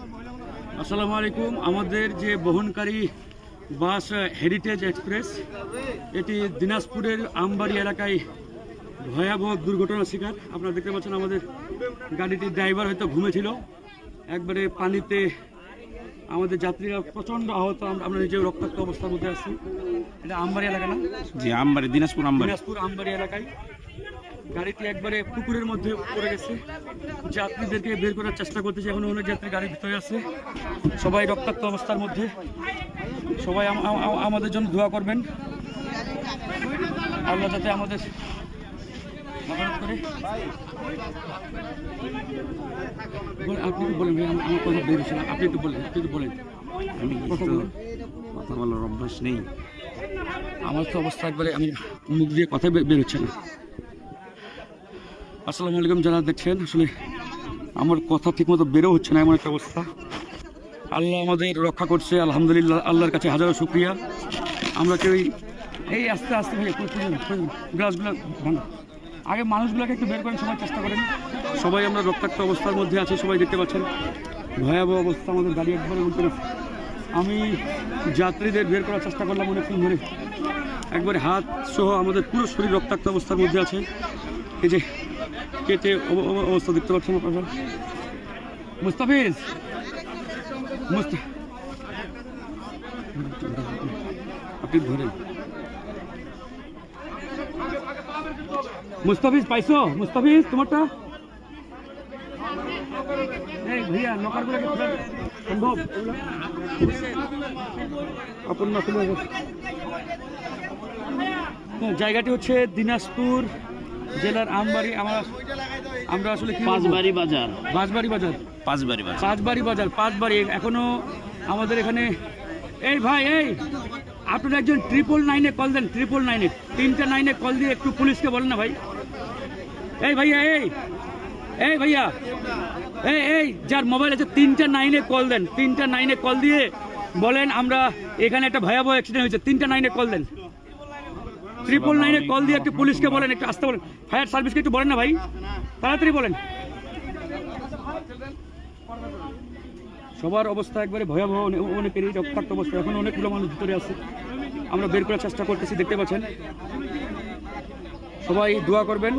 আসসালামু আলাইকুম। আমাদের যে বহনকারী বাস হেরিটেজ এক্সপ্রেস, এটি দিনাজপুরের আমবাড়ি এলাকায় ভয়াবহ দুর্ঘটনার শিকার। আপনারা দেখতে পাচ্ছেন আমাদের গাড়িটির ড্রাইভার হয়তো ঘুমেছিল, একবারে পানিতে আমাদের যাত্রীরা প্রচণ্ড আহত। আমরা নিজেও রক্তাক্ত অবস্থার মধ্যে আছি। এটা আমবাড়ি এলাকা না? জি, আমবাড়ি, দিনাজপুর আমবাড়ি এলাকায় গাড়িটি একবারে পুকুরের মধ্যে পড়ে গেছে। যাত্রীদেরকে বের করার চেষ্টা করতেছে, এখনো অনেক যাত্রী গাড়ির ভিতরে আছে, সবাই রক্তাক্ত অবস্থার মধ্যে। সবাই আমাদের জন্য দোয়া করবেন, আল্লাহ যাতে আমাদের করে। আপনি একটু বলেন ভাই, আমার কথা বের হচ্ছে না, আপনি একটু বলেন। আমি কথা বলার অভ্যাস নেই। আমার তো অবস্থা একবারে, আমি মুখ দিয়ে কথা বের হচ্ছে না। আসসালামু আলাইকুম যারা দেখছেন, আসলে আমার কথা ঠিকমতো বেরো হচ্ছে না, এমন একটা অবস্থা। আল্লাহ আমাদের রক্ষা করছে, আলহামদুলিল্লাহ, আল্লাহর কাছে হাজারো শুকরিয়া। আমরা কেউ এই আস্তে আস্তে ভাই গ্লাসগুলো ভাঙা, আগে মানুষগুলোকে একটু বের করেন, সবাই চেষ্টা করেন। সবাই আমরা রক্তাক্ত অবস্থার মধ্যে আছি, সবাই দেখতে পাচ্ছেন ভয়াবহ অবস্থা। আমাদের গাড়ি একবারে উল্টে গেছে। আমি যাত্রীদের বের করার চেষ্টা করলাম অনেকক্ষণ ধরে, একবারে হাত সহ আমাদের পুরো শরীর রক্তাক্ত অবস্থার মধ্যে আছে। এই যে কেটে অবস্থা দেখতে পাচ্ছেন আপনারা। মুস্তাফিজ, আপনি ধরেন। মুস্তাফিজ পাইছো? মুস্তাফিজ তোমারটা ভাইয়া নকার গুলো সম্ভব জায়গাটি হচ্ছে দিনাজপুর জেলার আমবাড়ি। আমরা আসলে পাঁচবাড়ি বাজার, পাঁচবাড়ি এখনো আমাদের এখানে। এই ভাই, এই আপনারা একজন 999-এ কল দেন, 999-এ, 3টা 9-এ কল দিয়ে একটু পুলিশকে বলেন না ভাই। এই ভাইয়া, এই ভাইয়া, এই যার মোবাইল আছে 3টা 9-এ কল দেন, 3টা 9-এ কল দিয়ে বলেন আমরা এখানে একটা ভয়াবহ অ্যাক্সিডেন্ট হয়েছে। 3টা 9-এ কল দেন, 999-এ কল দিয়ে একটু পুলিশকে বলেন, একটু আসতে বলেন, ফায়ার সার্ভিসকে একটু বলেন না ভাই, তাড়াতাড়ি বলেন। সবার অবস্থা একবারে ভয়াবহ, অনেকেরই রক্তাক্ত অবস্থা, এখন অনেকগুলো মানুষ ভিতরে আছে, আমরা বের করার চেষ্টা করতেছি, দেখতে পাচ্ছেন। সবাই দোয়া করবেন।